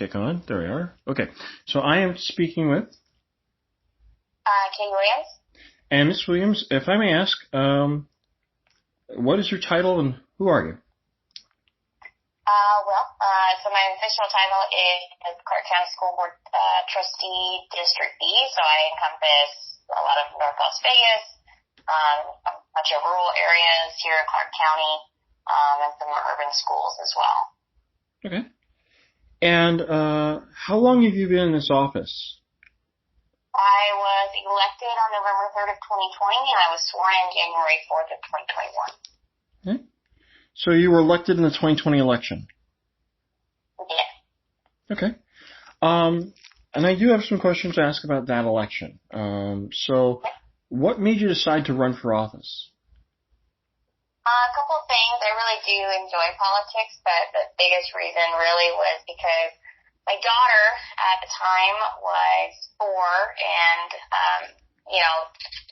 kick on. There we are. Okay. So I am speaking with Katie Williams. And Ms. Williams, if I may ask, what is your title and who are you? So my official title is Clark County School Board Trustee District B. So I encompass a lot of North Las Vegas, a bunch of rural areas here in Clark County, and some urban schools as well. Okay. And how long have you been in this office? I was elected on November 3rd of 2020, and I was sworn in January 4th of 2021. Okay. So you were elected in the 2020 election? Yes. Okay. And I do have some questions to ask about that election. So what made you decide to run for office? A couple of things. I really do enjoy politics, but the biggest reason really was because my daughter at the time was 4 and,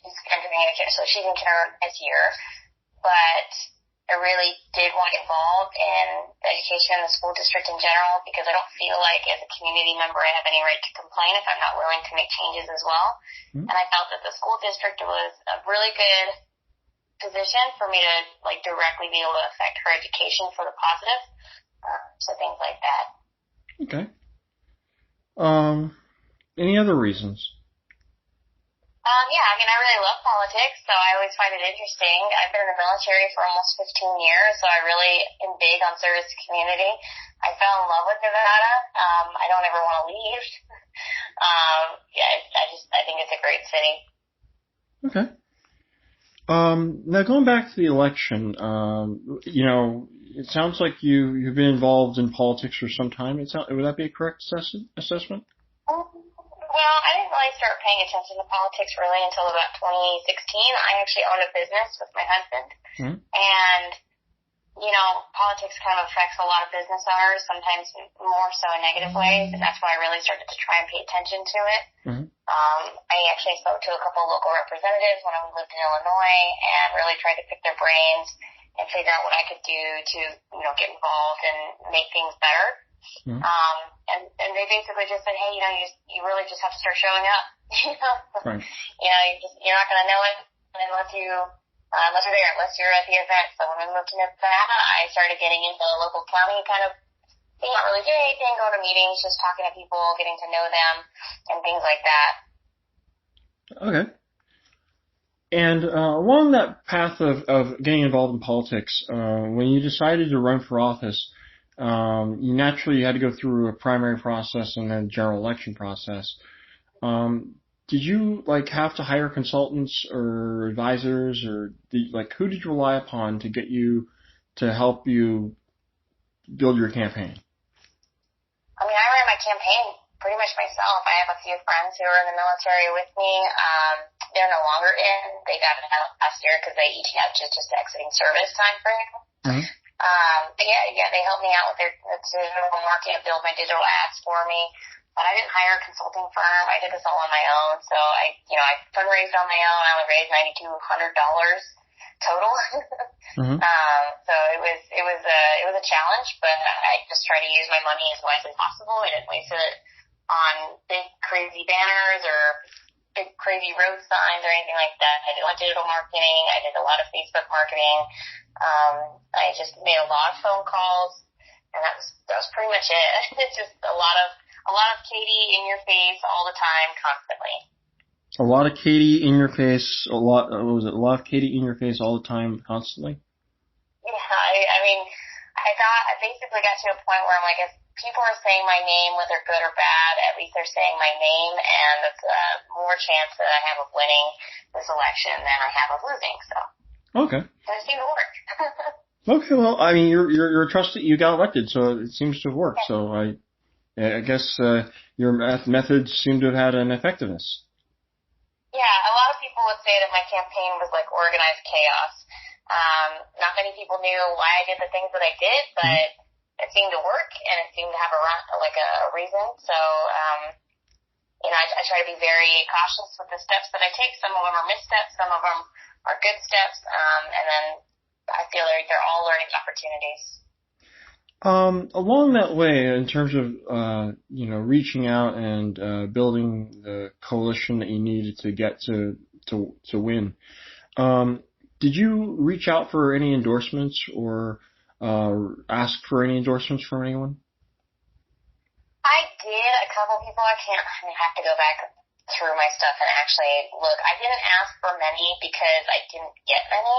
she's entering education, so she's in kindergarten this year. But I really did want to get involved in education in the school district in general because I don't feel like as a community member I have any right to complain if I'm not willing to make changes as well. Mm-hmm. And I felt that the school district was a really good position for me to directly be able to affect her education for the positive. So things like that. Okay. Any other reasons? I really love politics, so I always find it interesting. I've been in the military for almost 15 years, so I really am big on service to community. I fell in love with Nevada. I don't ever want to leave. I think it's a great city. Okay. Now going back to the election, it sounds like you've been involved in politics for some time. Would that be a correct assessment? Well, I didn't really start paying attention to politics really until about 2016. I actually owned a business with my husband. Mm-hmm. And, politics kind of affects a lot of business owners, sometimes more so in negative ways. And that's why I really started to try and pay attention to it. Mm-hmm. I actually spoke to a couple of local representatives when I lived in Illinois and really tried to pick their brains and figure out what I could do to, get involved and make things better. Mm-hmm. And they basically just said, hey, you really just have to start showing up. Right. You're not going to know it unless you're there, unless you're at the event. So when we moved to Nevada, I started getting into the local county kind of thing, not really doing anything, going to meetings, just talking to people, getting to know them, and things like that. Okay. And along that path of getting involved in politics, when you decided to run for office, you naturally had to go through a primary process and then a general election process. Did you have to hire consultants or advisors, or who did you rely upon to help you build your campaign? I ran my campaign pretty much myself. I have a few friends who are in the military with me. They're no longer in. They got out last year because they each had just exiting service time frame. Mm-hmm. They helped me out with their digital marketing, build my digital ads for me. But I didn't hire a consulting firm. I did this all on my own. So I fundraised on my own. I only raised $9,200 total. Mm-hmm. So it was a challenge, but I just tried to use my money as wisely as possible. I didn't waste it on big crazy banners or big crazy road signs or anything like that. I did a lot of digital marketing. I did a lot of Facebook marketing. I just made a lot of phone calls, and that was pretty much it. It's just a lot of Katie in your face all the time, constantly. A lot of Katie in your face. A lot of Katie in your face all the time, constantly? Yeah, I basically got to a point where I'm like, if people are saying my name, whether good or bad, at least they're saying my name, and that's more chance that I have of winning this election than I have of losing. So. Okay. And it seemed to work. Okay, well, you're a trustee. You got elected, so it seems to have worked. Okay. So I guess your methods seem to have had an effectiveness. Yeah, a lot of people would say that my campaign was like organized chaos. Not many people knew why I did the things that I did, but it seemed to work, and it seemed to have a reason. So, I try to be very cautious with the steps that I take. Some of them are missteps, some of them are good steps, and then I feel they're all learning opportunities. Along that way, in terms of reaching out and building the coalition that you needed to get to win, did you reach out for any endorsements or ask for any endorsements from anyone? I did. A couple people. I have to go back through my stuff and actually look. I didn't ask for many because I didn't get many.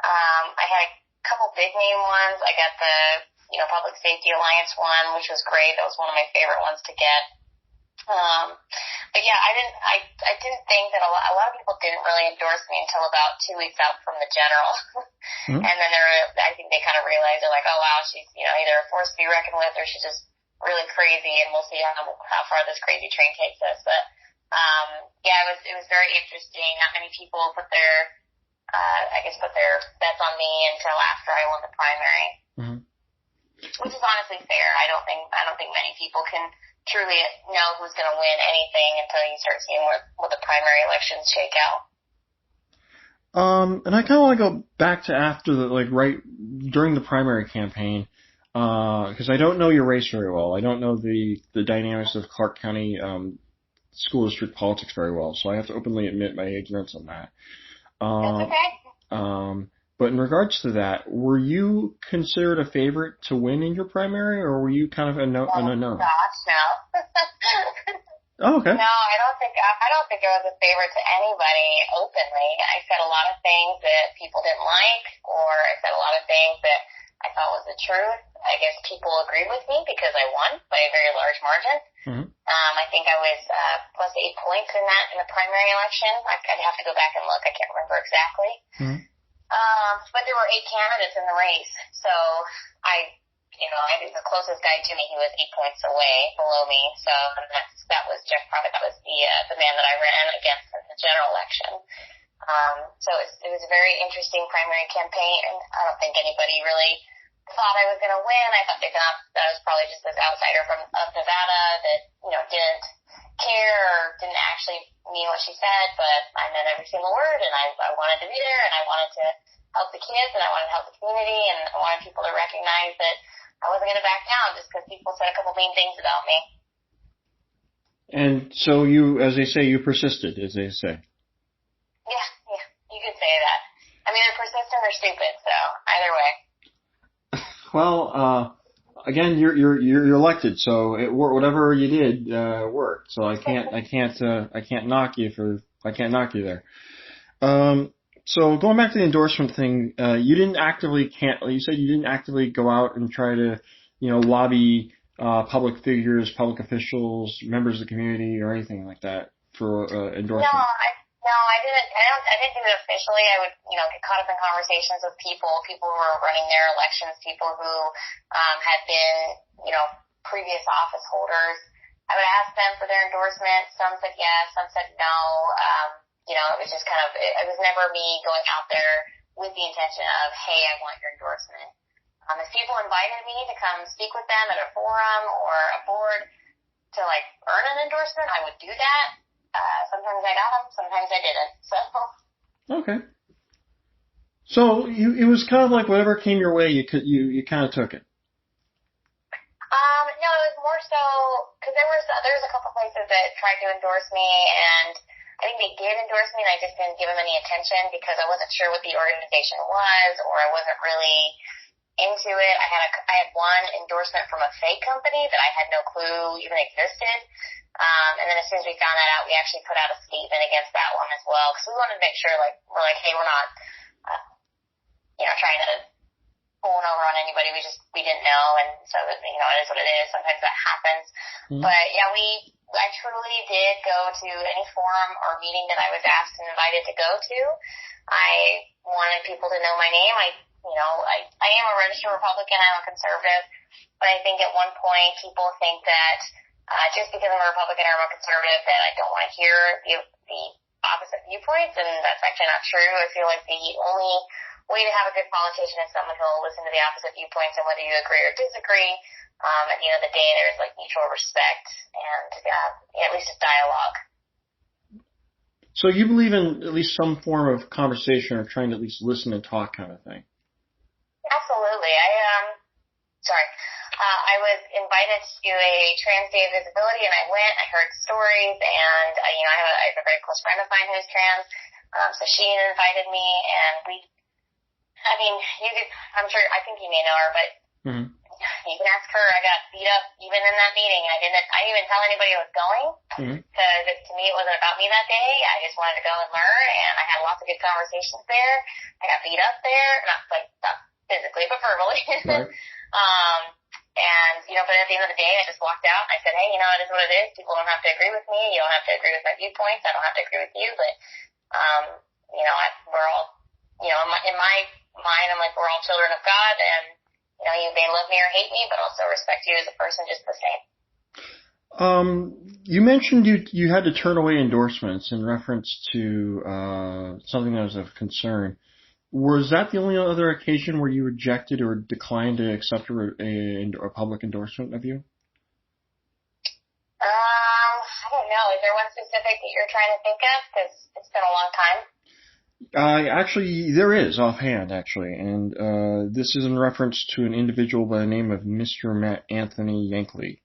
I had a couple big name ones. I got the Public Safety Alliance one, which was great. That was one of my favorite ones to get. But yeah, I didn't think that a lot of people didn't really endorse me until about 2 weeks out from the general. Mm-hmm. And then I think they kind of realized, they're like, oh wow, she's, either a force to be reckoned with or she's just really crazy, and we'll see how far this crazy train takes us. But, yeah, it was very interesting. Not many people put their bets on me until after I won the primary. Mm-hmm. Which is honestly fair. I don't think many people can truly know who's going to win anything until you start seeing what the primary elections shake out. And I kind of want to go back to after right during the primary campaign, because I don't know your race very well. I don't know the dynamics of Clark County school district politics very well, so I have to openly admit my ignorance on that. That's okay. But in regards to that, were you considered a favorite to win in your primary, or were you kind of an unknown? Gosh, no. Oh, okay. No, I don't think I was a favorite to anybody openly. I said a lot of things that people didn't like, or I said a lot of things that I thought was the truth. I guess people agreed with me because I won by a very large margin. Mm-hmm. I think I was plus 8 points in the primary election. I'd have to go back and look. I can't remember exactly. Mm-hmm. But there were 8 candidates in the race, so I think the closest guy to me, he was 8 points away below me. So that was Jeff Profit. That was the man that I ran against in the general election. So it was a very interesting primary campaign, and I don't think anybody really thought I was going to win. I thought they thought that I was probably just this outsider of Nevada that didn't care or didn't actually mean what she said, but I meant every single word, and I wanted to be there, and I wanted to help the kids, and I wanted to help the community, and I wanted people to recognize that I wasn't going to back down just because people said a couple mean things about me. And so you, as they say, you persisted, as they say. Yeah, you could say that. I mean, they're persistent or stupid, so either way. Well, again, you're elected, so whatever you did worked. So I can't knock you there. So going back to the endorsement thing, you said you didn't actively go out and try to lobby public figures, public officials, members of the community, or anything like that for endorsement. No, I didn't. I didn't do it officially. I would, get caught up in conversations with people who were running their elections, people who had been, previous office holders. I would ask them for their endorsement. Some said yes, some said no. It was just kind of. It was never me going out there with the intention of, hey, I want your endorsement. If people invited me to come speak with them at a forum or a board to earn an endorsement, I would do that. Sometimes I got them, sometimes I didn't. So. Okay. So it was kind of like whatever came your way, you kind of took it. No, it was more so because there was a couple places that tried to endorse me, and I think they did endorse me, and I just didn't give them any attention because I wasn't sure what the organization was, or I wasn't really into it. I had one endorsement from a fake company that I had no clue even existed. And then as soon as we found that out, we actually put out a statement against that one as well, because we wanted to make sure, hey, we're not, trying to pull one over on anybody. We didn't know, and so, it is what it is. Sometimes that happens. Mm-hmm. But yeah, I truly did go to any forum or meeting that I was asked and invited to go to. I wanted people to know my name. I am a registered Republican. I'm a conservative, but I think at one point people think that just because I'm a Republican or I'm a conservative that I don't want to hear the opposite viewpoints, and that's actually not true. I feel like the only way to have a good politician is someone who will listen to the opposite viewpoints, and whether you agree or disagree, at the end of the day, there's mutual respect and at least a dialogue. So you believe in at least some form of conversation or trying to at least listen and talk kind of thing? Absolutely. sorry. I was invited to a trans day of visibility, and I went. I heard stories, and I have a very close friend of mine who's trans, so she invited me, and I'm sure, I think you may know her, but you can ask her. I got beat up even in that meeting. I didn't even tell anybody I was going, because to me it wasn't about me that day. I just wanted to go and learn, and I had lots of good conversations there. I got beat up there, not physically, but verbally. Right. But at the end of the day, I just walked out and I said, hey, it is what it is. People don't have to agree with me. You don't have to agree with my viewpoints. I don't have to agree with you. But, we're all, in my mind, I'm like, we're all children of God, and, you may love me or hate me, but also respect you as a person just the same. You mentioned you had to turn away endorsements in reference to something that was of concern. Was that the only other occasion where you rejected or declined to accept a public endorsement of you? I don't know. Is there one specific that you're trying to think of? Because it's been a long time. Actually, there is offhand, actually, and this is in reference to an individual by the name of Mr. Matt Anthony Yankley,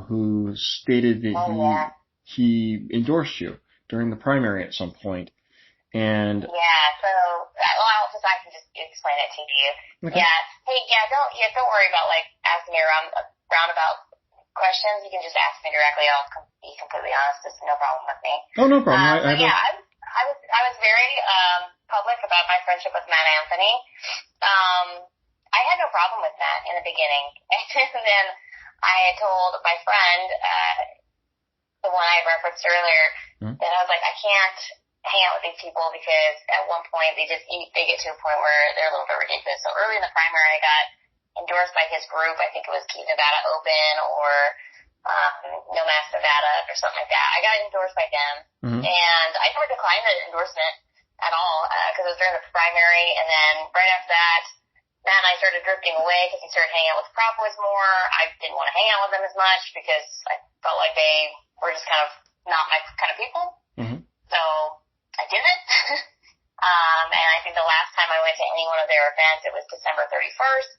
who stated that he endorsed you during the primary at some point. And I can just explain it to you. Okay. Yeah. Hey, don't worry about asking me roundabout questions. You can just ask me directly. I'll be completely honest. It's no problem with me. Oh, no problem. I was very public about my friendship with Matt Anthony. I had no problem with that in the beginning, and then I had told my friend, the one I referenced earlier, that I was like, I can't hang out with these people because at one point they get to a point where they're a little bit ridiculous. So early in the primary, I got endorsed by his group. I think it was Keep Nevada Open or No Mask Nevada or something like that. I got endorsed by them, and I never declined the endorsement at all because it was during the primary. And then right after that, Matt and I started drifting away because he started hanging out with Proud Boys more. I didn't want to hang out with them as much because I felt like they were just kind of not my kind of people. So I didn't. And I think the last time I went to any one of their events, it was December 31st,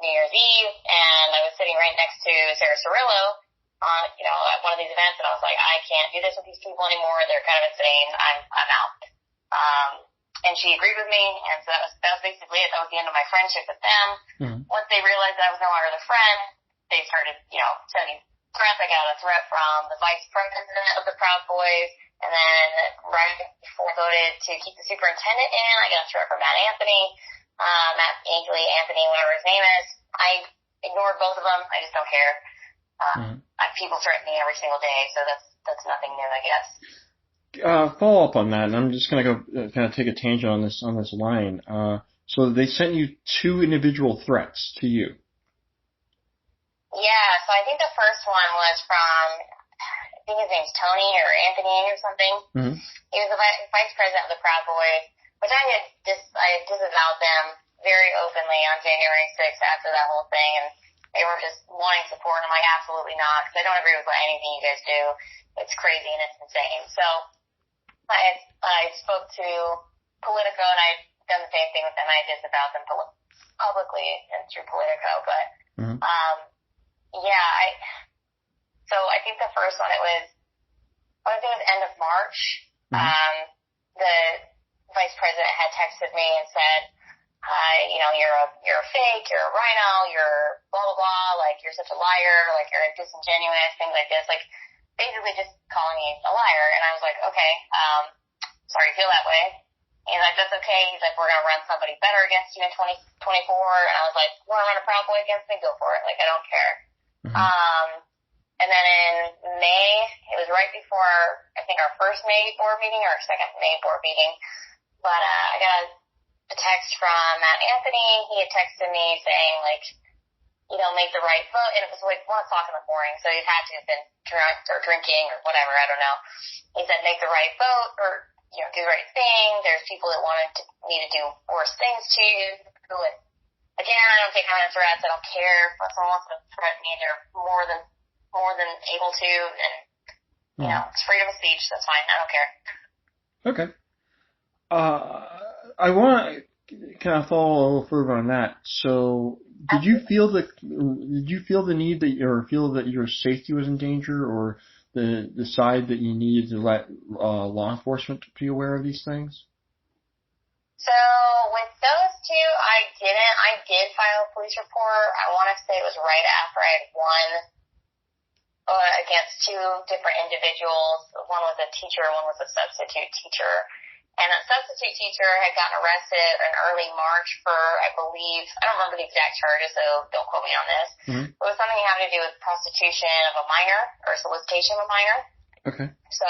New Year's Eve, and I was sitting right next to Sarah Cirillo at one of these events, and I was like, I can't do this with these people anymore. They're kind of insane. I'm out. And she agreed with me, and so that was basically it. That was the end of my friendship with them. Once they realized that I was no longer their friend, they started, sending threats. I got a threat from the vice president of the Proud Boys, and then right before I voted to keep the superintendent in, I got a threat from Matt Anthony, Anthony, whatever his name is. I ignored both of them. I just don't care. People threaten me every single day, so that's nothing new, I guess. Follow up on that, and I'm just going to go kind of take a tangent on this line. So they sent you 2 individual threats to you. Yeah, so I think the first one was from, I think his name's Tony or Anthony or something. He was the vice president of the Proud Boys, which I had disavowed them very openly on January 6th after that whole thing, and they were just wanting support, and I'm like, absolutely not, because I don't agree with anything you guys do. It's crazy and it's insane. So I spoke to Politico, and I'd done the same thing with them. I disavowed them publicly and through Politico, but so I think the first one, I think it was end of March. The vice president had texted me and said, you're a fake, you're a rhino, you're blah, blah, blah, like, you're such a liar, like, you're disingenuous, things like this, like, basically just calling me a liar. And I was like, okay, sorry you feel that way. He's like, that's okay. He's like, we're going to run somebody better against you in 2024. And I was like, you want to run a Proud Boy against me? Go for it. Like, I don't care. And then in May, it was right before, I think, our first May board meeting or our second May board meeting. But I got a text from Matt Anthony. He had texted me saying, like, make the right vote. And it was like 1 o'clock in the morning, so he had to have been drunk or drinking or whatever. I don't know. He said, make the right vote or, do the right thing. There's people that wanted me to do worse things to you. And again, I don't take kind of threats. I don't care. If someone wants to threaten me, they're more than able to. And, it's freedom of speech. That's fine. I don't care. Okay. I want to kind of follow a little further on that. So did you feel the need that, or feel that your safety was in danger, or decide that you needed to let law enforcement be aware of these things? So with those two, I didn't. I did file a police report. I want to say it was right after I had won against two different individuals. One was a teacher, one was a substitute teacher. And that substitute teacher had gotten arrested in early March for, I believe, I don't remember the exact charges, so don't quote me on this. Mm-hmm. It was something having to do with prostitution of a minor or solicitation of a minor. Okay. So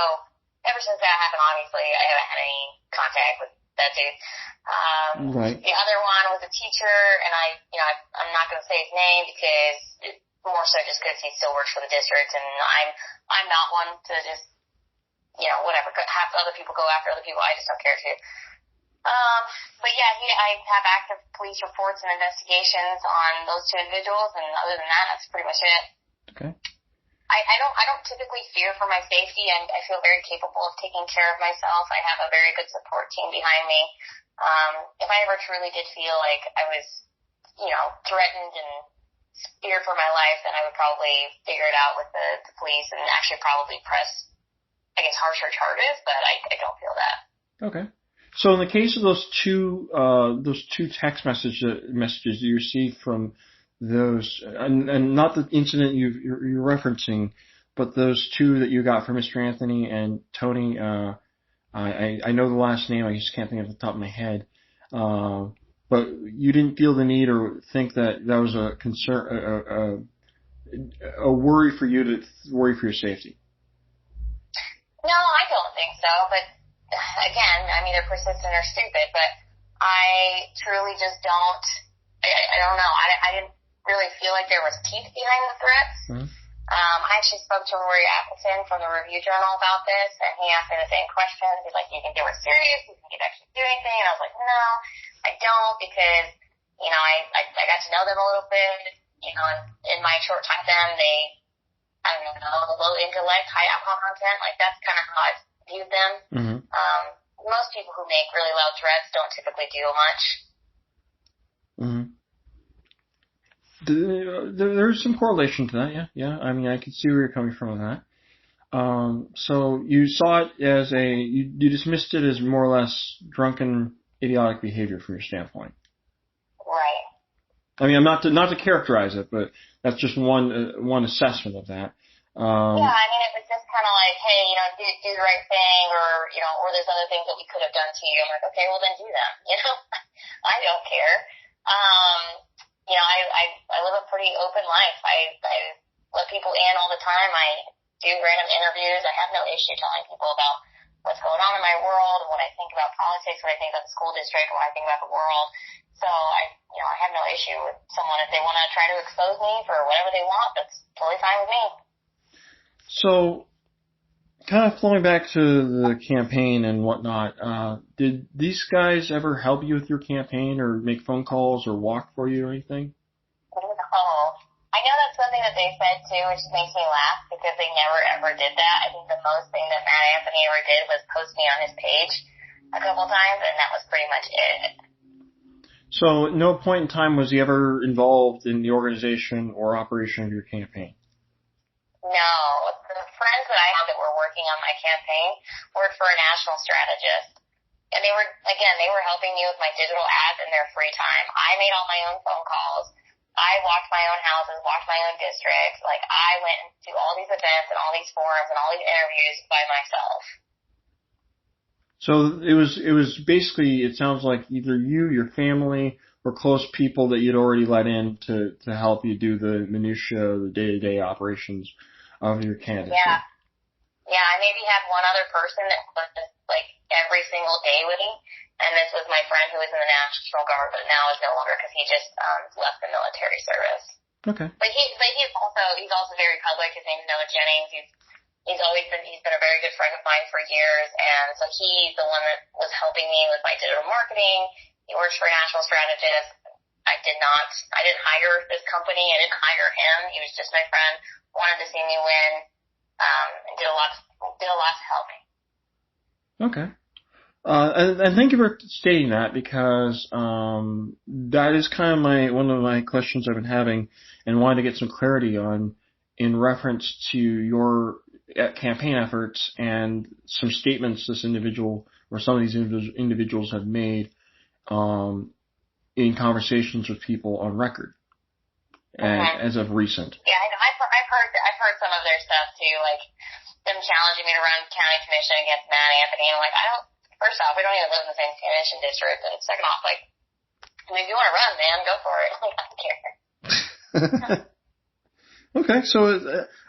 ever since that happened, obviously, I haven't had any contact with that dude. Right. The other one was a teacher, and I'm not going to say his name because more so just because he still works for the district, and I'm not one to just, whatever, have other people go after other people. I just don't care to. But yeah, I have active police reports and investigations on those two individuals, and other than that, that's pretty much it. Okay. I don't typically fear for my safety, and I feel very capable of taking care of myself. I have a very good support team behind me. If I ever truly did feel like I was, threatened and feared for my life, then I would probably figure it out with the police and actually probably press, I guess, harsher charges, but I don't feel that. Okay. So in the case of those two text messages you received from those, and not the incident you're referencing, but those two that you got from Mr. Anthony and Tony, I know the last name, I just can't think of the top of my head, but you didn't feel the need or think that was a concern, a worry for you to worry for your safety? No, I don't think so, but again, I'm either persistent or stupid, but I truly just don't, I don't know, I didn't really feel like there was teeth behind the threats. Mm-hmm. I actually spoke to Rory Appleton from the Review Journal about this, and he asked me the same question. He's like, "You think they were serious? You think you'd actually do anything?" And I was like, "No, I don't, because, I got to know them a little bit, and in my short time with them, they, I don't know, low intellect, high alcohol content, like that's kind of how I viewed them." Mm-hmm. Most people who make really loud threats don't typically do much. Mm-hmm. There's some correlation to that, yeah. I mean, I can see where you're coming from with that. So you saw it as you dismissed it as more or less drunken, idiotic behavior from your standpoint. Right. I mean, not to characterize it, but that's just one assessment of that. Yeah, I mean, it was just kind of like, hey, do the right thing, or there's other things that we could have done to you. I'm like, okay, well then do them. I don't care. I live a pretty open life. I let people in all the time. I do random interviews. I have no issue telling people about what's going on in my world, what I think about politics, what I think about the school district, what I think about the world. So I have no issue with someone. If they want to try to expose me for whatever they want, that's totally fine with me. So, kind of flowing back to the campaign and whatnot, did these guys ever help you with your campaign or make phone calls or walk for you or anything? No. I know that's something that they said too, which makes me laugh because they never ever did that. I think the most thing that Matt Anthony ever did was post me on his page a couple times, and that was pretty much it. So, at no point in time was he ever involved in the organization or operation of your campaign? No. The friends that I have that were working on my campaign worked for a national strategist. And they were helping me with my digital ads in their free time. I made all my own phone calls. I walked my own houses, walked my own districts. Like, I went to all these events and all these forums and all these interviews by myself. So it was basically, it sounds like either you, your family, or close people that you'd already let in to help you do the minutia, the day-to-day operations of your candidacy. Yeah. Yeah, I maybe had one other person that was like every single day with me, and this was my friend who was in the National Guard, but now is no longer because he just left the military service. Okay. But he's also very public. His name's Noah Jennings. He's been a very good friend of mine for years, and so he's the one that was helping me with my digital marketing. He works for a national strategist. I didn't hire this company. I didn't hire him. He was just my friend. Wanted to see me win, and did a lot to help me. Okay. And thank you for stating that, because that is kind of one of my questions I've been having and wanted to get some clarity on in reference to your campaign efforts and some statements this individual or some of these individuals have made in conversations with people on record as of recent. Yeah, I know. I've heard some of their stuff too, like them challenging me to run county commission against Matt Anthony. And I'm like, first off, we don't even live in the same commission district, and second off, like, I mean, if you want to run, man, go for it. Like, I don't care. Okay, so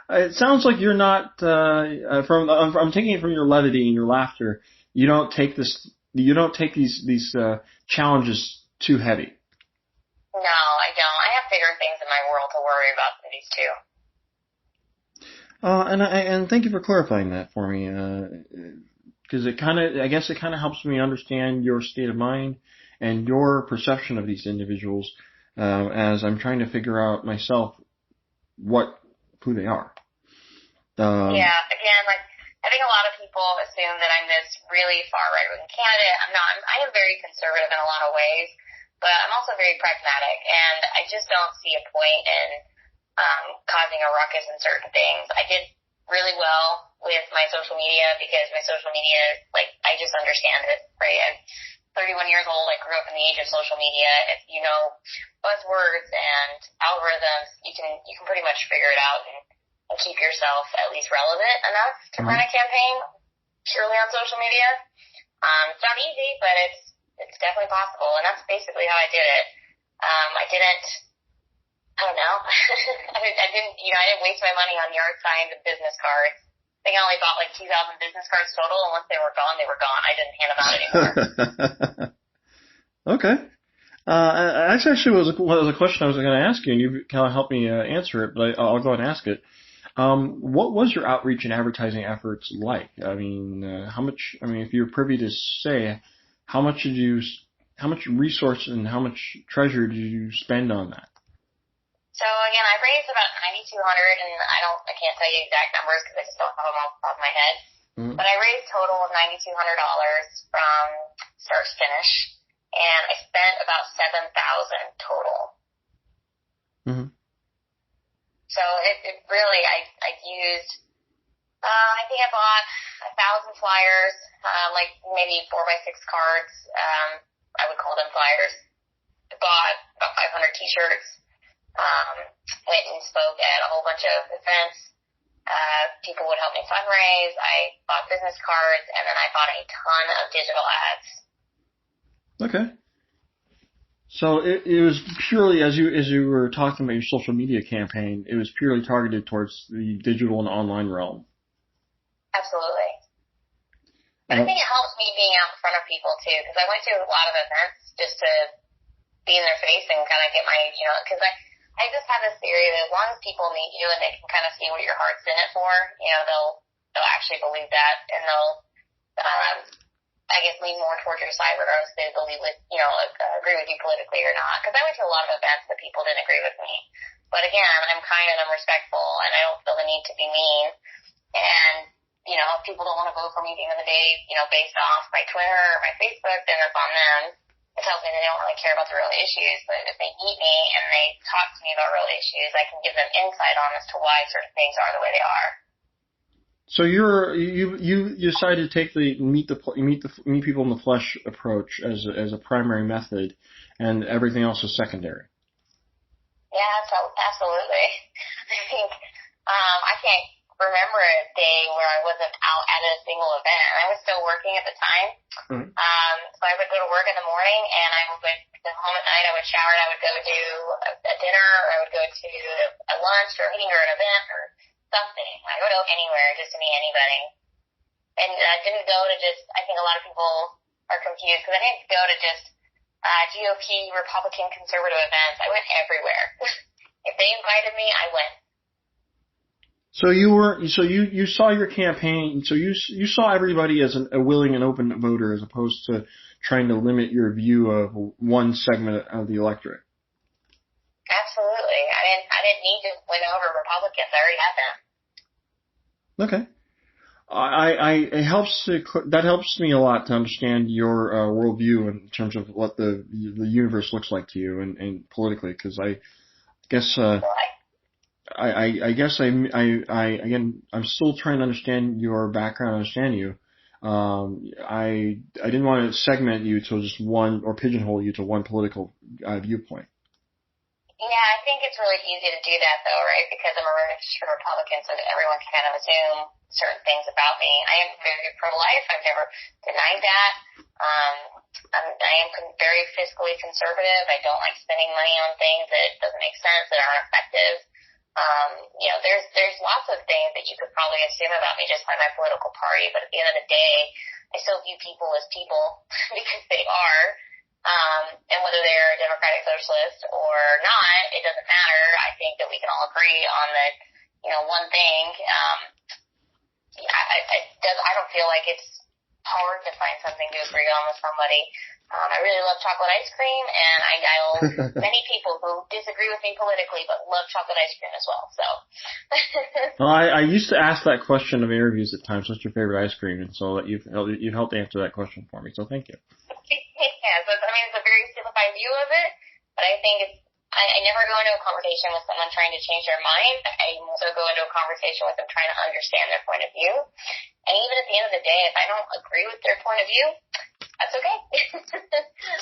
it sounds like you're not I'm taking it from your levity and your laughter. You don't take these challenges too heavy. No, I don't. I have bigger things in my world to worry about than these two. And thank you for clarifying that for me, because I guess it kind of helps me understand your state of mind and your perception of these individuals as I'm trying to figure out myself who they are. Yeah, again, like, I think a lot of people assume that I'm this really far right-wing candidate. I'm not. I am very conservative in a lot of ways, but I'm also very pragmatic, and I just don't see a point in causing a ruckus in certain things. I did really well with my social media because my social media, like, I just understand it, right? I'm 31 years old. I grew up in the age of social media. If you know buzzwords and algorithms, you can pretty much figure it out and keep yourself at least relevant enough to run a campaign purely on social media. It's not easy, but it's definitely possible, and that's basically how I did it. I don't know. I didn't waste my money on yard signs and business cards. I think I only bought like 2,000 business cards total, and once they were gone, they were gone. I didn't hand them out anymore. Okay. That actually was a question I was going to ask you, and you kind of helped me answer it, but I'll go ahead and ask it. What was your outreach and advertising efforts like? I mean, if you're privy to say, how much resource and how much treasure did you spend on that? So again, I raised about $9,200, and I can't tell you exact numbers because I just don't have them off the top of my head. Mm-hmm. But I raised a total of $9,200 from start to finish, and I spent about $7,000 total. Mm-hmm. So it really, I used, I think I bought 1,000 flyers, like maybe 4x6 cards. I would call them flyers. I bought about 500 t-shirts. Went and spoke at a whole bunch of events. People would help me fundraise. I bought business cards, and then I bought a ton of digital ads. Okay. So it was purely, as you were talking about your social media campaign, it was purely targeted towards the digital and online realm. Absolutely. And I think it helps me being out in front of people too, because I went to a lot of events just to be in their face and kind of get my, because I just have this theory that as long as people meet you and they can kind of see what your heart's in it for, they'll actually believe that, and they'll, I guess, lean more towards your side regardless if they believe with, agree with you politically or not. Because I went to a lot of events that people didn't agree with me. But again, I'm kind and I'm respectful, and I don't feel the need to be mean. And, if people don't want to vote for me at the end of the day, based off my Twitter or my Facebook, then it's on them. It tells me they don't really care about the real issues. But if they meet me and they talk to me about real issues, I can give them insight on as to why certain things are the way they are. So you decided to take the meet people in the flesh approach as a primary method, and everything else is secondary. Yeah, absolutely. I think I can't remember a day where I wasn't out at a single event. I was still working at the time, so I would go to work in the morning, and I would go home at night. I would shower, and I would go to a dinner, or I would go to a lunch or a meeting or an event or something. I would go anywhere just to meet anybody. And I didn't go to just, I think a lot of people are confused, because I didn't go to just GOP, Republican, conservative events. I went everywhere. If they invited me, I went. So you saw your campaign, so you saw everybody as a willing and open voter, as opposed to trying to limit your view of one segment of the electorate. Absolutely. I didn't need to win over Republicans. I already had them. Okay. That helps me a lot to understand your worldview in terms of what the universe looks like to you and politically, because I guess again, I'm still trying to understand your background, understand you. I didn't want to segment you to just one or pigeonhole you to one political viewpoint. Yeah, I think it's really easy to do that, though, right? Because I'm a registered Republican, so everyone can kind of assume certain things about me. I am very pro-life. I've never denied that. I am very fiscally conservative. I don't like spending money on things that doesn't make sense, that aren't effective. There's lots of things that you could probably assume about me just by my political party, but at the end of the day, I still view people as people because they are. And whether they're a Democratic Socialist or not, it doesn't matter. I think that we can all agree on that, one thing. I don't feel like it's hard to find something to agree on with somebody. I really love chocolate ice cream, and I know many people who disagree with me politically but love chocolate ice cream as well. So. Well, I used to ask that question of interviews at times. What's your favorite ice cream? And so you've helped answer that question for me. So thank you. Yeah, so it's a very simplified view of it, but I think I never go into a conversation with someone trying to change their mind. I also go into a conversation with them trying to understand their point of view. And even at the end of the day, if I don't agree with their point of view, that's okay.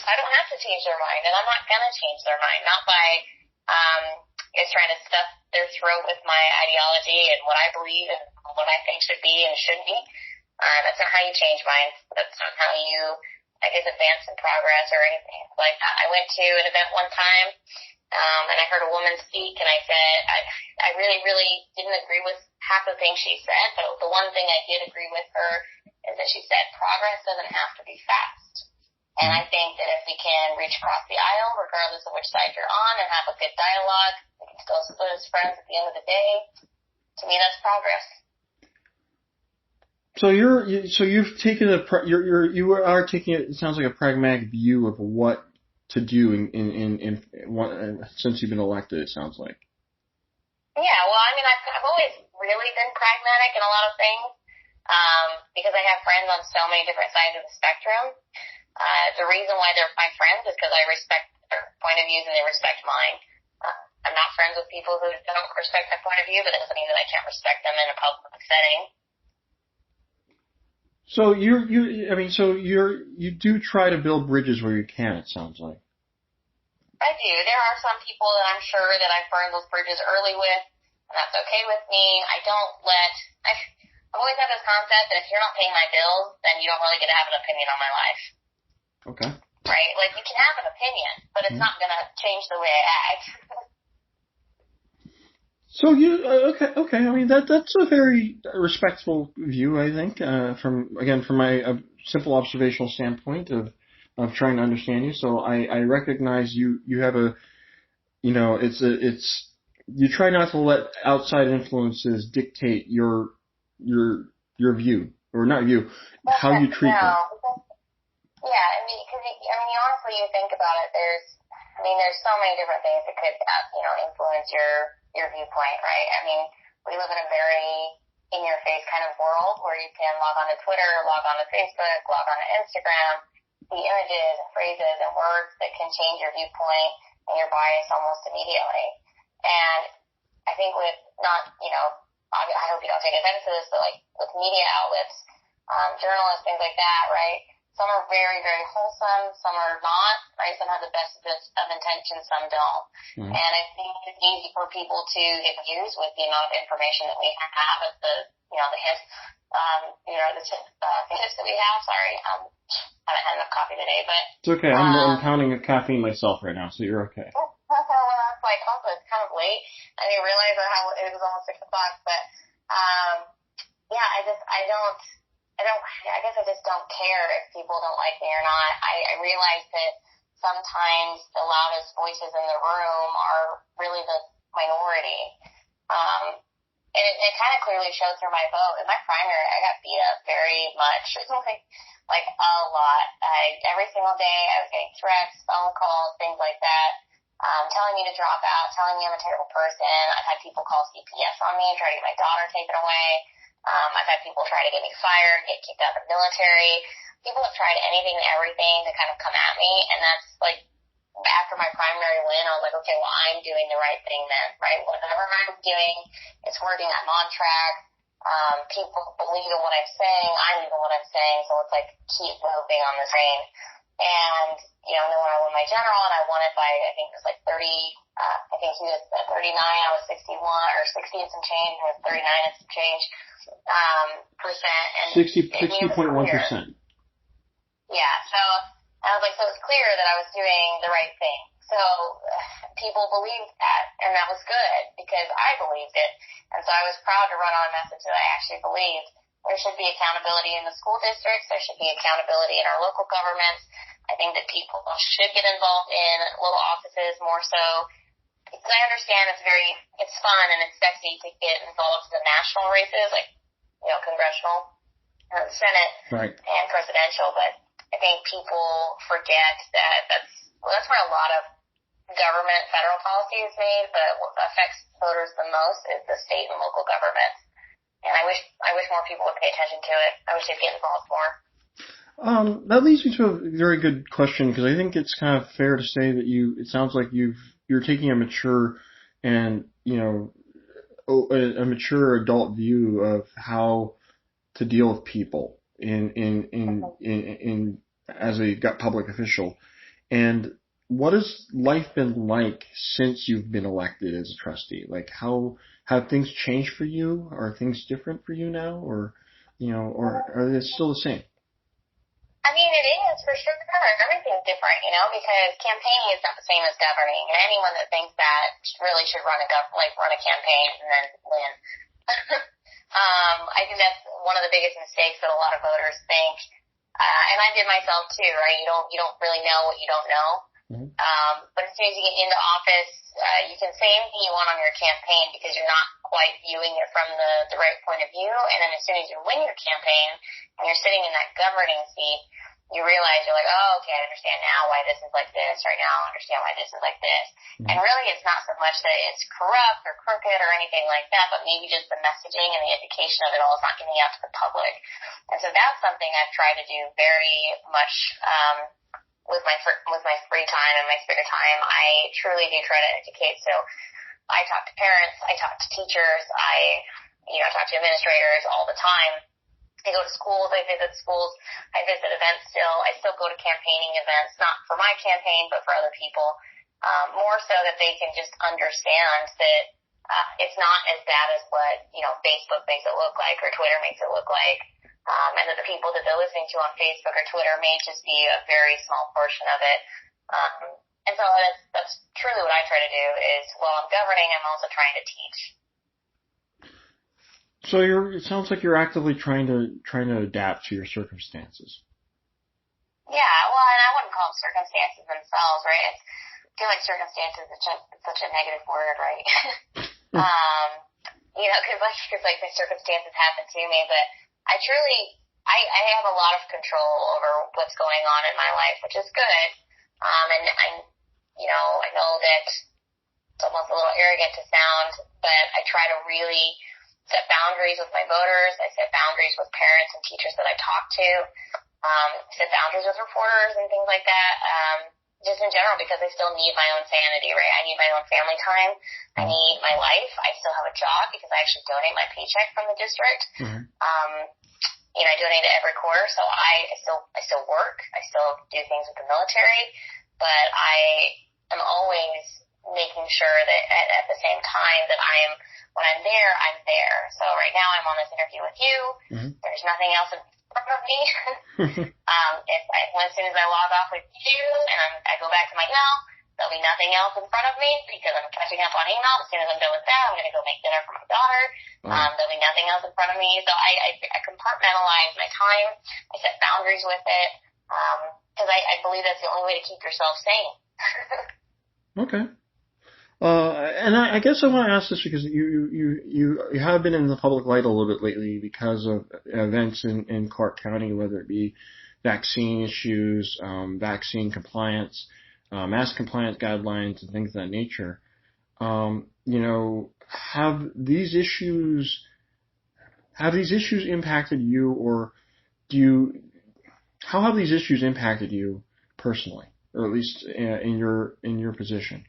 I don't have to change their mind, and I'm not going to change their mind, not by trying to stuff their throat with my ideology and what I believe and what I think should be and shouldn't be. That's not how you change minds. That's not how you, advance in progress or anything like that. I went to an event one time, and I heard a woman speak, and I said, I really, really didn't agree with half the things she said, but the one thing I did agree with her is that she said progress doesn't have to be fast. And I think that if we can reach across the aisle, regardless of which side you're on, and have a good dialogue, we can still split as friends at the end of the day. To me, that's progress. So you've taken you are taking it sounds like a pragmatic view of what to do in since you've been elected. It sounds like. Yeah, well, I've always really been pragmatic in a lot of things because I have friends on so many different sides of the spectrum. The reason why they're my friends is because I respect their point of views and they respect mine. I'm not friends with people who don't respect my point of view, but that doesn't mean that I can't respect them in a public setting. So you do try to build bridges where you can. It sounds like. I do. There are some people that I'm sure that I've burned those bridges early with, and that's okay with me. I've always had this concept that if you're not paying my bills, then you don't really get to have an opinion on my life. Okay. Right? Like, you can have an opinion, but it's not going to change the way I act. So okay. I mean that's a very respectful view, I think. From my simple observational standpoint of trying to understand you. So I recognize you have you try not to let outside influences dictate your view or not view how you treat them. Yeah, because honestly, you think about it. There's so many different things that could influence your viewpoint, right? We live in a very in-your-face kind of world where you can log on to Twitter, log on to Facebook, log on to Instagram, see images and phrases and words that can change your viewpoint and your bias almost immediately. And I think with I hope you don't take offense to this, but like with media outlets, journalists, things like that, right? Some are very, very wholesome, some are not, right? Some have the best of intentions, some don't. Mm-hmm. And I think it's easy for people to get confused with the amount of information that we have at the hints, the tips that we have. Sorry, I haven't had enough coffee today, but. It's okay. I'm pounding a caffeine myself right now, so you're okay. Well, that's like also it's kind of late. I didn't realize how it was almost 6 o'clock, but, I guess I just don't care if people don't like me or not. I realize that sometimes the loudest voices in the room are really the minority. And it kind of clearly showed through my vote. In my primary, I got beat up very much, like a lot. Every single day I was getting threats, phone calls, things like that, telling me to drop out, telling me I'm a terrible person. I've had people call CPS on me, try to get my daughter taken away. I've had people try to get me fired, get kicked out of the military. People have tried anything and everything to kind of come at me, and that's like, after my primary win, I was like, okay, well, I'm doing the right thing then, right? Whatever I'm doing, it's working, I'm on track. People believe in what I'm saying, I believe in what I'm saying, so it's like, keep moving on the train. And, and then when I won my general, and I won it by, I think it was like 30, I think he was at 39, I was 61, or 60 and some change, and was 39 and some change, percent. And 60.1%. Yeah, so I was like, so it's clear that I was doing the right thing. So people believed that, and that was good because I believed it. And so I was proud to run on a message that I actually believed. There should be accountability in the school districts. There should be accountability in our local governments. I think that people should get involved in little offices more so, because I understand it's fun and it's sexy to get involved in the national races, like, congressional, Senate, right, and presidential, but I think people forget that that's where a lot of government, federal policy is made, but what affects voters the most is the state and local governments. And I wish more people would pay attention to it. I wish they'd get involved more. That leads me to a very good question, because I think it's kind of fair to say that it sounds like you're taking a mature and, a mature adult view of how to deal with people in as a public official. And what has life been like since you've been elected as a trustee? Like, how have things changed for you? Are things different for you now, or are they still the same? I mean, it is for sure. Everything's different, because campaigning is not the same as governing. And anyone that thinks that really should run a campaign and then win. I think that's one of the biggest mistakes that a lot of voters think. And I did myself too, right? You don't really know what you don't know. Mm-hmm. But as soon as you get into office, you can say anything you want on your campaign because you're not quite viewing it from the right point of view. And then as soon as you win your campaign and you're sitting in that governing seat, you realize you're like, oh, okay, I understand now why this is like this. Right now, I understand why this is like this. Mm-hmm. And really, it's not so much that it's corrupt or crooked or anything like that, but maybe just the messaging and the education of it all is not getting out to the public. And so that's something I've tried to do very much with my free time and my spare time. I truly do try to educate. So I talk to parents, I talk to teachers, I talk to administrators all the time. I go to schools, I visit events still. I still go to campaigning events, not for my campaign, but for other people, more so that they can just understand that it's not as bad as what, Facebook makes it look like or Twitter makes it look like, and that the people that they're listening to on Facebook or Twitter may just be a very small portion of it. And so that's truly what I try to do is, while I'm governing, I'm also trying to teach. So it sounds like you're actively trying to adapt to your circumstances. Yeah, well, and I wouldn't call them circumstances themselves, right? I feel like circumstances is such a negative word, right? Because the circumstances happen to me, but I have a lot of control over what's going on in my life, which is good. And I know that it's almost a little arrogant to sound, but I try to really set boundaries with my voters. I set boundaries with parents and teachers that I talk to. Set boundaries with reporters and things like that. Just in general, because I still need my own sanity, right? I need my own family time. I need my life. I still have a job because I actually donate my paycheck from the district. Mm-hmm. I donate it every quarter, so I still work. I still do things with the military, but I am always making sure that at the same time that when I'm there, I'm there. So right now I'm on this interview with you. Mm-hmm. There's nothing else in front of me. As soon as I log off with you and I go back to my email, there'll be nothing else in front of me because I'm catching up on email. As soon as I'm done with that, I'm going to go make dinner for my daughter. There'll be nothing else in front of me. So I compartmentalize my time. I set boundaries with it because I believe that's the only way to keep yourself sane. Okay. And I guess I want to ask this because you have been in the public light a little bit lately because of events in Clark County, whether it be vaccine issues, vaccine compliance, mask compliance guidelines, and things of that nature. Have these issues have these issues impacted you, or how have these issues impacted you personally, or at least in your position?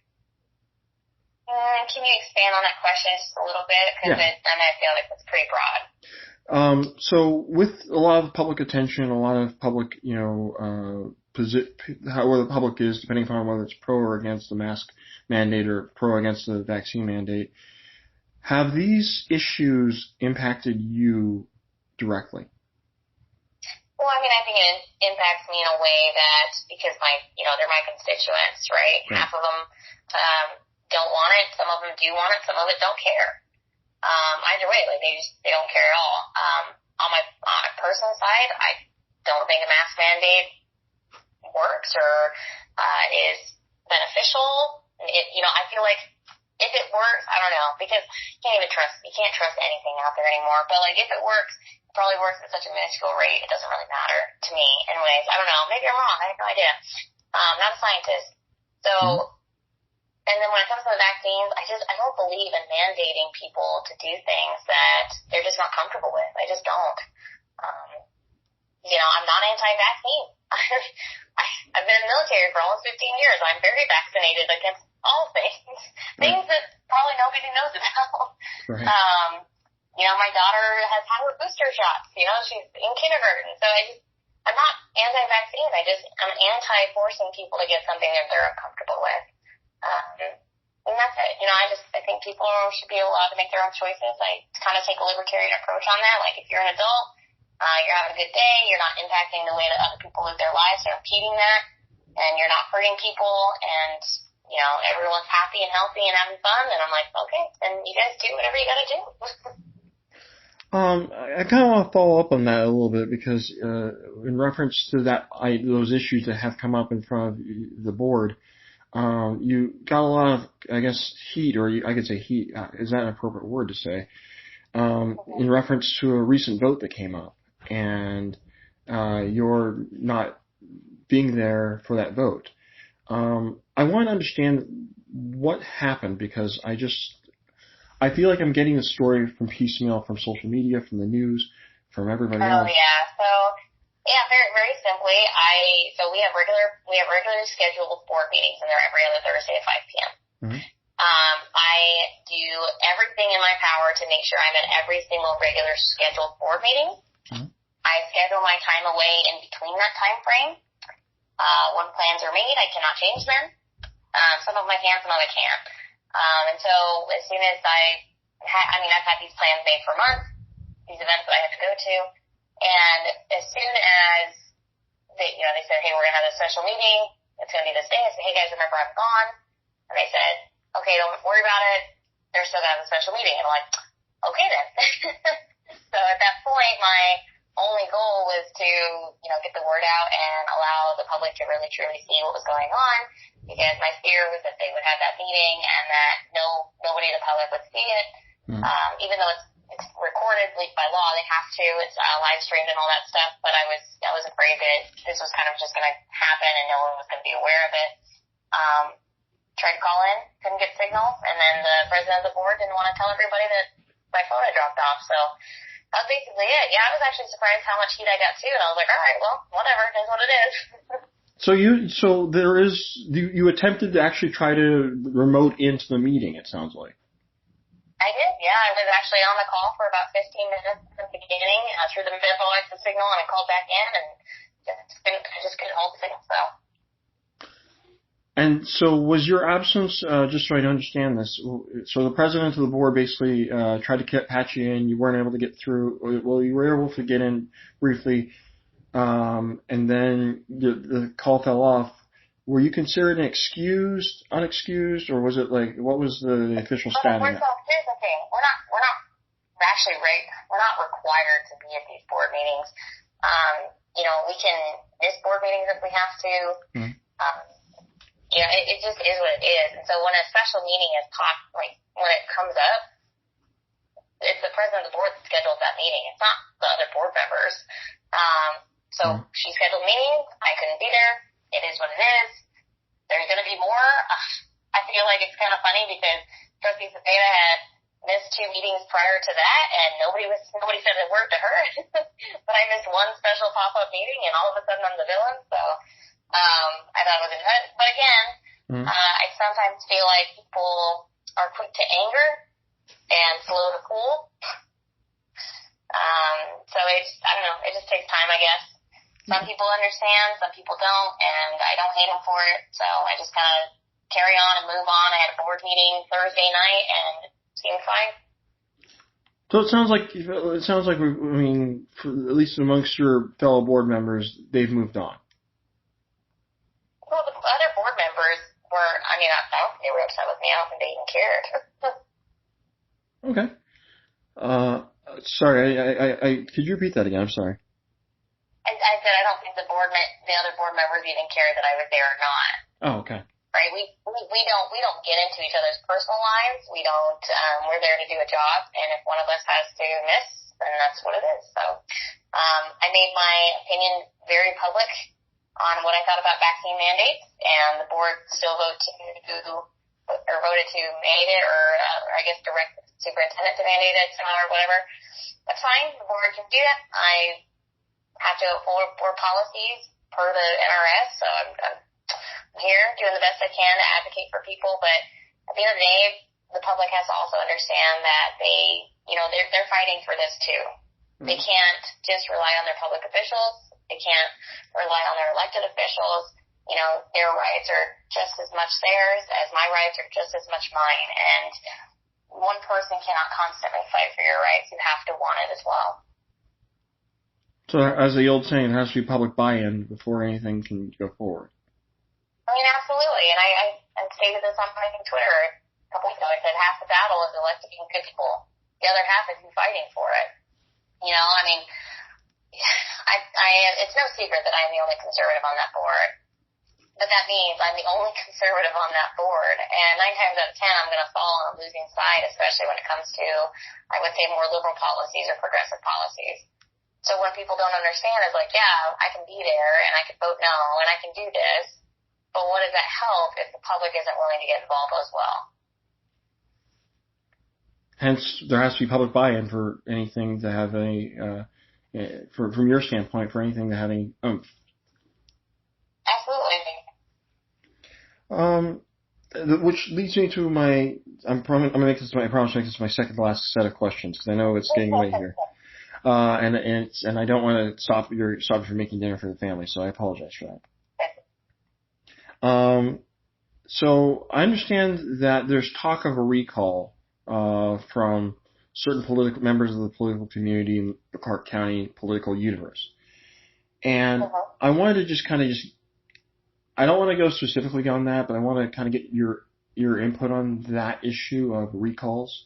Can you expand on that question just a little bit? Because I feel like it's pretty broad. So with a lot of public attention, a lot of public, where the public is, depending upon whether it's pro or against the mask mandate or pro against the vaccine mandate, have these issues impacted you directly? Well, I mean, I think it impacts me in a way that, because they're my constituents, right? Half of them don't want it, some of them do want it, some of it don't care. Either way, they don't care at all. On my personal side, I don't think a mask mandate works or is beneficial. I feel like if it works, I don't know, because you can't trust anything out there anymore. But if it works, it probably works at such a minuscule rate, it doesn't really matter to me. Anyways, I don't know. Maybe I'm wrong. I have no idea. I'm not a scientist. So, and then when it comes to the vaccines, I don't believe in mandating people to do things that they're just not comfortable with. I just don't. I'm not anti-vaccine. I've been in the military for almost 15 years. I'm very vaccinated against all things. Things that probably nobody knows about. Right. My daughter has had her booster shots. She's in kindergarten. So I'm not anti-vaccine. I'm anti-forcing people to get something that they're uncomfortable with. And that's it. I think people should be allowed to make their own choices. I kind of take a libertarian approach on that. If you're an adult, you're having a good day, you're not impacting the way that other people live their lives, you're impeding that, and you're not hurting people, and, everyone's happy and healthy and having fun, and I'm like, okay, then you guys do whatever you gotta do. I kind of want to follow up on that a little bit, because in reference to those issues that have come up in front of the board, you got a lot of, I guess, heat, or I could say heat, is that an appropriate word to say, in reference to a recent vote that came up, and you're not being there for that vote. I want to understand what happened, because I feel like I'm getting the story from piecemeal, from social media, from the news, from everybody else. Oh, yeah. So, very, very simply, we have regularly scheduled board meetings, and they're every other Thursday at 5 p.m. Mm-hmm. I do everything in my power to make sure I'm at every single regular scheduled board meeting. Mm-hmm. I schedule my time away in between that time frame. When plans are made, I cannot change them. Some of them I can, some of them I can't. And so as soon as I've had these plans made for months, these events that I have to go to, and as soon as they said, hey, we're going to have this special meeting, it's going to be this day, I said, hey guys, remember I'm gone? And they said, okay, don't worry about it, they're still going to have a special meeting. And I'm like, okay then. So at that point, my only goal was to, get the word out and allow the public to really truly see what was going on, because my fear was that they would have that meeting and that nobody in the public would see it. Mm-hmm. Even though it's recorded by law, they have to, it's live streamed and all that stuff, but I was afraid that this was kind of just going to happen and no one was going to be aware of it. Tried to call in, couldn't get signal, and then the president of the board didn't want to tell everybody that my phone had dropped off, so that was basically it. Yeah, I was actually surprised how much heat I got too, and I was like, all right, well, whatever, it is what it is. You attempted to actually try to remote into the meeting, it sounds like. I did, yeah. I was actually on the call for about 15 minutes at the beginning, through the middle of the signal, and I called back in, and I just couldn't hold the signal, so. And so was your absence, just so I understand this, so the president of the board basically tried to patch you in, you weren't able to get through, well, you were able to get in briefly, and then the call fell off. Were you considered excused, unexcused, or was it what was the official status? Here's the thing, we're not required to be at these board meetings. We can miss board meetings if we have to. Mm-hmm. It just is what it is. And so when a special meeting is when it comes up, it's the president of the board that schedules that meeting. It's not the other board members. She scheduled a meeting. I couldn't be there. It is what it is. There's going to be more. I feel like it's kind of funny because Trustee Cepeda had missed 2 meetings prior to that, and nobody said a word to her. But I missed one special pop-up meeting, and all of a sudden I'm the villain. So I thought it was intense. But again, I sometimes feel like people are quick to anger and slow to cool. So I don't know, it just takes time, I guess. Some people understand, some people don't, and I don't hate them for it. So I just kind of carry on and move on. I had a board meeting Thursday night, and it seemed fine. So it sounds like at least amongst your fellow board members, they've moved on. Well, the other board members were, I don't think they were upset with me. I don't think they even cared. Okay. Sorry, I could you repeat that again? I'm sorry. I said I don't think the other board members even cared that I was there or not. Oh, okay. Right? We don't get into each other's personal lives. We don't. We're there to do a job, and if one of us has to miss, then that's what it is. So, I made my opinion very public on what I thought about vaccine mandates, and the board still voted to mandate it, or I guess direct the superintendent to mandate it or whatever. That's fine. The board can do that. I have to uphold board policies per the NRS, so I'm here doing the best I can to advocate for people. But at the end of the day, the public has to also understand that they're fighting for this too. They can't just rely on their public officials. They can't rely on their elected officials. Their rights are just as much theirs as my rights are just as much mine. And one person cannot constantly fight for your rights. You have to want it as well. So as the old saying, it has to be public buy-in before anything can go forward. Absolutely. And I stated this on my Twitter a couple weeks ago. I said half the battle is electing good people. The other half is you fighting for it. It's no secret that I'm the only conservative on that board. But that means I'm the only conservative on that board. And 9 times out of 10, I'm going to fall on a losing side, especially when it comes to, I would say, more liberal policies or progressive policies. So when people don't understand, it's like, yeah, I can be there and I can vote no and I can do this. But what does that help if the public isn't willing to get involved as well? Hence, there has to be public buy-in for anything to have from your standpoint, for anything to have any oomph. Absolutely. Which leads me to I promise to make this my second to last set of questions, because I know it's getting late here. And I don't want to stop you from making dinner for the family, so I apologize for that. So I understand that there's talk of a recall from certain political members of the political community in the Clark County political universe. And I wanted to just I don't want to go specifically on that, but I want to kind of get your input on that issue of recalls.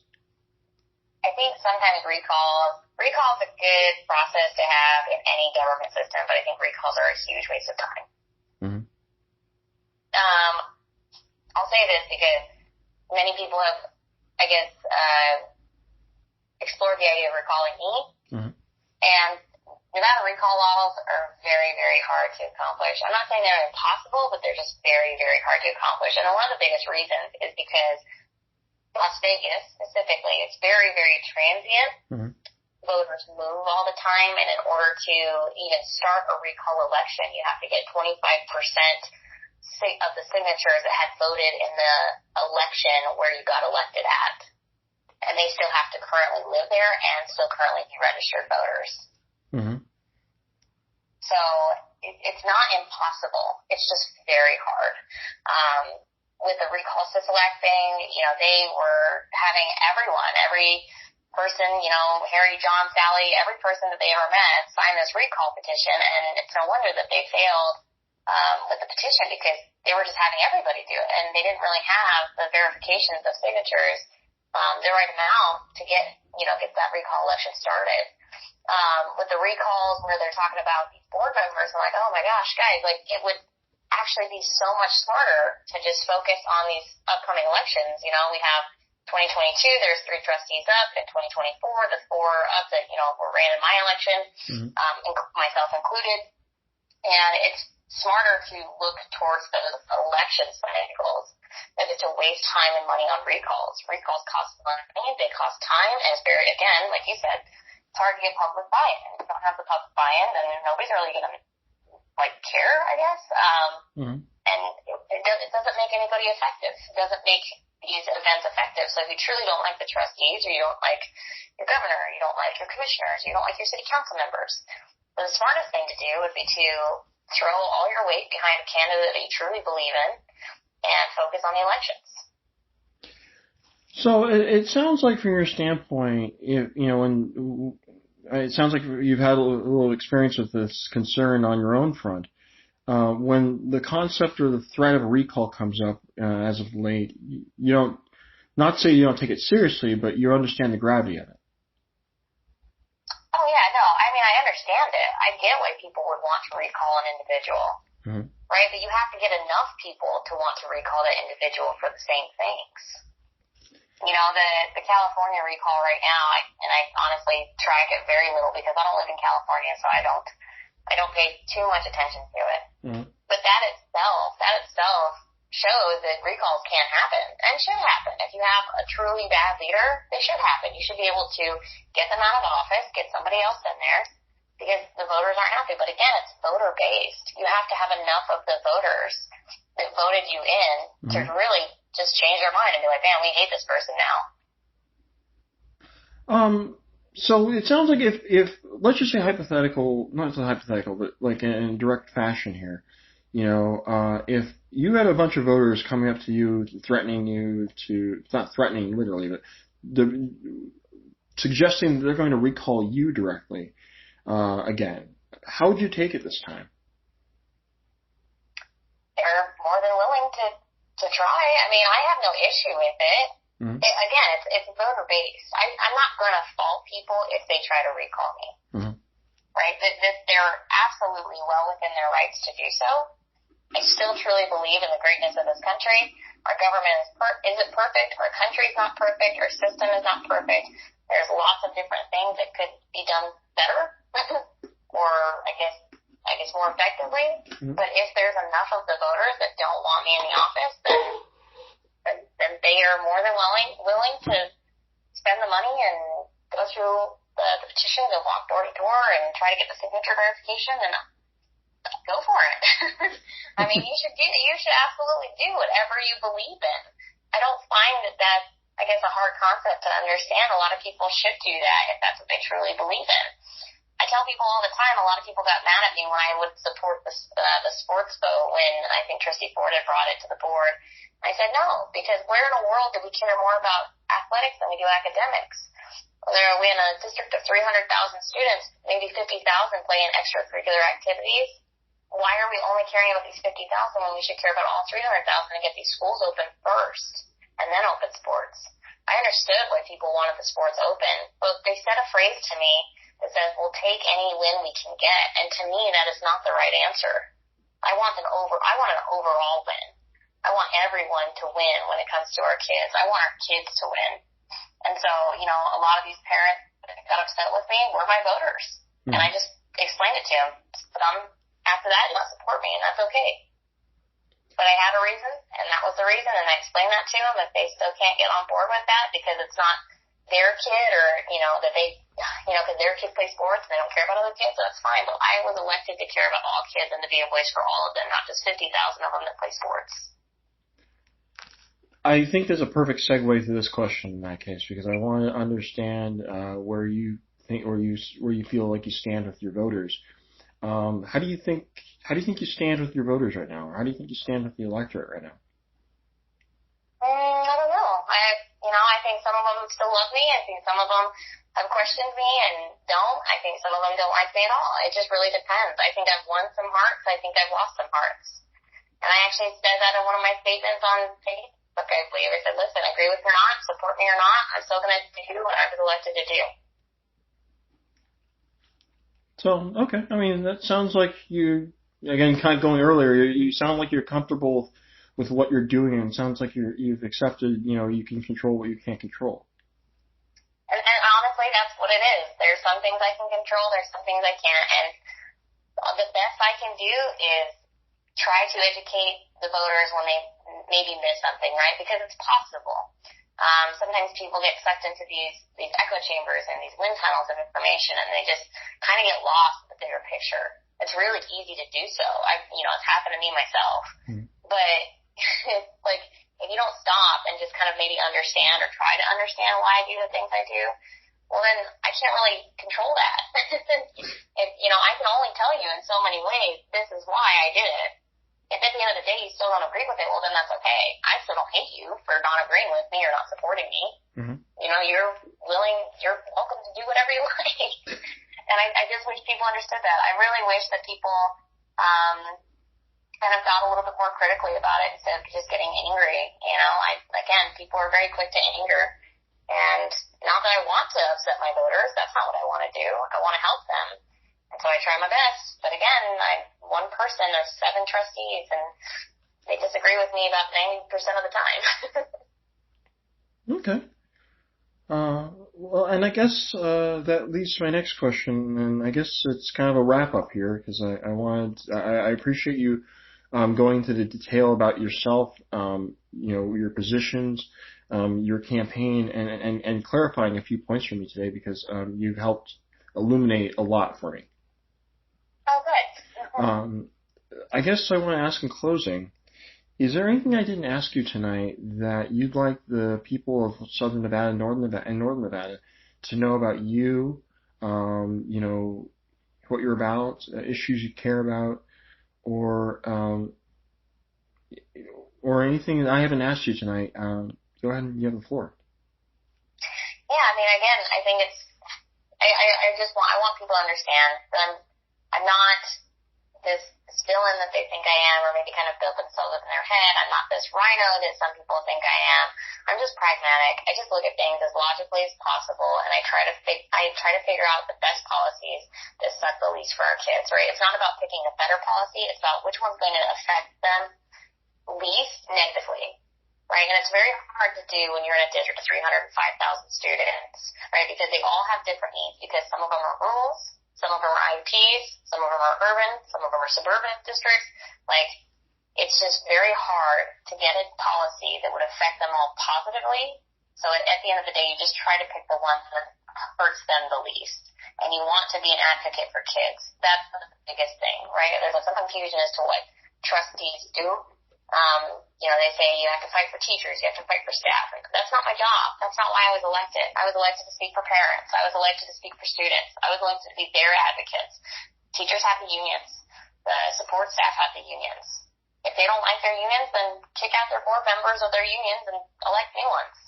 I think sometimes recall is a good process to have in any government system, but I think recalls are a huge waste of time. Mm-hmm. I'll say this because many people have, I guess, explored the idea of recalling me, and Nevada recall laws are very, very hard to accomplish. I'm not saying they're impossible, but they're just very, very hard to accomplish. And one of the biggest reasons is because Las Vegas, specifically, it's very, very transient. Mm-hmm. Voters move all the time, and in order to even start a recall election, you have to get 25% of the signatures that had voted in the election where you got elected at. And they still have to currently live there and still currently be registered voters. Mm-hmm. So it's not impossible. It's just very hard. With the recall Sisolak thing, they were having every person, Harry, John, Sally, every person that they ever met sign this recall petition, and it's no wonder that they failed with the petition because they were just having everybody do it, and they didn't really have the verifications of signatures, the right amount to get that recall election started. With the recalls where they're talking about these board members, I'm like, oh my gosh, guys, it would actually be so much smarter to just focus on these upcoming elections. We have 2022, there's 3 trustees up. In 2024, the 4 up that, were ran in my election, myself included. And it's smarter to look towards those election cycles than to waste time and money on recalls. Recalls cost money, they cost time, and it's very, again, like you said, it's hard to get public buy-in. If you don't have the public buy-in, then nobody's really going to, care, I guess. And it doesn't make anybody effective. It doesn't make these events effective. So if you truly don't like the trustees, or you don't like your governor, or you don't like your commissioners, or you don't like your city council members, the smartest thing to do would be to throw all your weight behind a candidate that you truly believe in and focus on the elections. So it sounds like from your standpoint, it sounds like you've had a little experience with this concern on your own front. When the concept or the threat of a recall comes up as of late, you don't, not say you don't take it seriously, but you understand the gravity of it. Oh, yeah, no, I mean, I understand it. I get why people would want to recall an individual, right? But you have to get enough people to want to recall that individual for the same things. The California recall right now, I honestly track it very little because I don't live in California, so I don't pay too much attention to it. But that itself shows that recalls can happen and should happen. If you have a truly bad leader, they should happen. You should be able to get them out of office, get somebody else in there, because the voters aren't happy. But again, it's voter-based. You have to have enough of the voters that voted you in to really just change their mind and be like, man, we hate this person now. So it sounds like if let's just say hypothetical, not so hypothetical, but like in direct fashion here, if you had a bunch of voters coming up to you, threatening you to, not threatening literally, but suggesting that they're going to recall you directly, again, how would you take it this time? They're more than willing to try. I mean, I have no issue with it. Again, it's voter-based. I'm not going to fault people if they try to recall me. Right? They're absolutely well within their rights to do so. I still truly believe in the greatness of this country. Our government isn't perfect. Our country's not perfect. Our system is not perfect. There's lots of different things that could be done better or I guess more effectively. But if there's enough of the voters that don't want me in the office, then they are more than willing to spend the money and go through the petitions and walk door to door and try to get the signature verification and go for it. I mean, you should absolutely do whatever you believe in. I don't find that I guess a hard concept to understand. A lot of people should do that if that's what they truly believe in. I tell people all the time, a lot of people got mad at me when I would support the sports vote when I think Trustee Ford had brought it to the board. I said no, because where in the world do we care more about athletics than we do academics? We in a district of 300,000 students, maybe 50,000 play in extracurricular activities. Why are we only caring about these 50,000 when we should care about all 300,000 and get these schools open first and then open sports? I understood why people wanted the sports open, but they said a phrase to me that says, we'll take any win we can get. And to me, that is not the right answer. I want an overall win. I want everyone to win when it comes to our kids. I want our kids to win. And so, a lot of these parents that got upset with me were my voters. And I just explained it to them. Some after that did not support me, and that's okay. But I had a reason, and that was the reason, and I explained that to them. If they still can't get on board with that because it's not their kid or, that they, because their kids play sports and they don't care about other kids, that's fine. But I was elected to care about all kids and to be a voice for all of them, not just 50,000 of them that play sports. I think there's a perfect segue to this question in that case, because I want to understand where you think, or where you feel like you stand with your voters. How do you think you stand with your voters right now, or how do you think you stand with the electorate right now? I don't know. I think some of them still love me. I think some of them have questioned me and don't. I think some of them don't like me at all. It just really depends. I think I've won some hearts. I think I've lost some hearts. And I actually said that in one of my statements on Facebook, I believe. I said, listen, agree with me or not, support me or not, I'm still going to do what I was elected to do. So, okay. I mean, that sounds like you, again, kind of going earlier, you sound like you're comfortable with what you're doing, and it sounds like you've accepted, you can control what you can't control. And honestly, that's what it is. There's some things I can control, there's some things I can't, and the best I can do is try to educate the voters when they maybe miss something, right? Because it's possible. Sometimes people get sucked into these echo chambers and these wind tunnels of information, and they just kind of get lost in the bigger picture. It's really easy to do so. It's happened to me myself. But like, if you don't stop and just kind of maybe understand or try to understand why I do the things I do, well, then I can't really control that. I can only tell you in so many ways, this is why I did it. If at the end of the day you still don't agree with it, well, then that's okay. I still don't hate you for not agreeing with me or not supporting me. Mm-hmm. You're welcome to do whatever you like. And I just wish people understood that. I really wish that people kind of thought a little bit more critically about it instead of just getting angry. People are very quick to anger. And not that I want to upset my voters. That's not what I want to do. I want to help them. And so I try my best. But again, I'm one person. There's 7 trustees, and they disagree with me about 90% of the time. Okay. Well, and I guess that leads to my next question, and I guess it's kind of a wrap-up here, because I appreciate you going into the detail about yourself, your positions, your campaign, and clarifying a few points for me today, because you've helped illuminate a lot for me. Oh, good. I guess I want to ask in closing, is there anything I didn't ask you tonight that you'd like the people of Southern Nevada and Northern Nevada to know about you, what you're about, issues you care about, or anything that I haven't asked you tonight? Go ahead and you have the floor. Yeah, again, I think I want people to understand that I'm not this villain that they think I am, or maybe kind of build themselves up in their head. I'm not this rhino that some people think I am. I'm just pragmatic. I just look at things as logically as possible, and I try to figure out the best policies that suck the least for our kids, right? It's not about picking a better policy. It's about which one's going to affect them least negatively, right? And it's very hard to do when you're in a district of 305,000 students, right? Because they all have different needs, because some of them are rural, some of them are IEPs, some of them are urban, some of them are suburban districts. It's just very hard to get a policy that would affect them all positively. So at the end of the day, you just try to pick the one that hurts them the least. And you want to be an advocate for kids. That's the biggest thing, right? There's some confusion as to what trustees do. They say you have to fight for teachers, you have to fight for staff. That's not my job. That's not why I was elected. I was elected to speak for parents. I was elected to speak for students. I was elected to be their advocates. Teachers have the unions. The support staff have the unions. If they don't like their unions, then kick out their board members of their unions and elect new ones.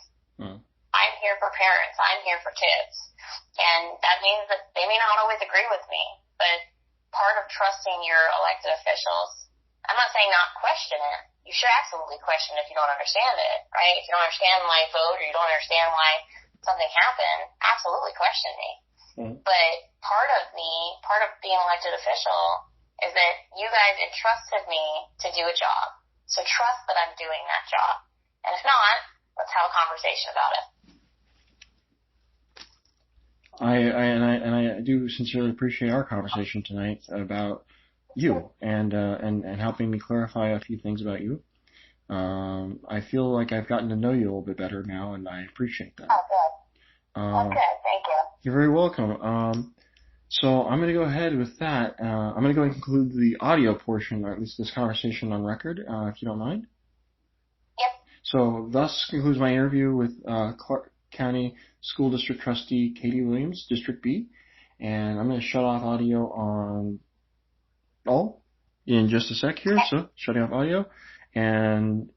I'm here for parents. I'm here for kids. And that means that they may not always agree with me, but part of trusting your elected officials, I'm not saying not question it. You should absolutely question if you don't understand it, right? If you don't understand my vote, or you don't understand why something happened, absolutely question me. But part of being an elected official is that you guys entrusted me to do a job. So trust that I'm doing that job. And if not, let's have a conversation about it. I do sincerely appreciate our conversation tonight about you and helping me clarify a few things about you. I feel like I've gotten to know you a little bit better now, and I appreciate that. Oh, good. Okay, thank you. You're very welcome. So I'm going to go ahead with that. I'm going to go and conclude the audio portion, or at least this conversation on record, if you don't mind. Yep. So thus concludes my interview with Clark County School District Trustee Katie Williams, District B. And I'm going to shut off audio on all in just a sec here. So shutting off audio. And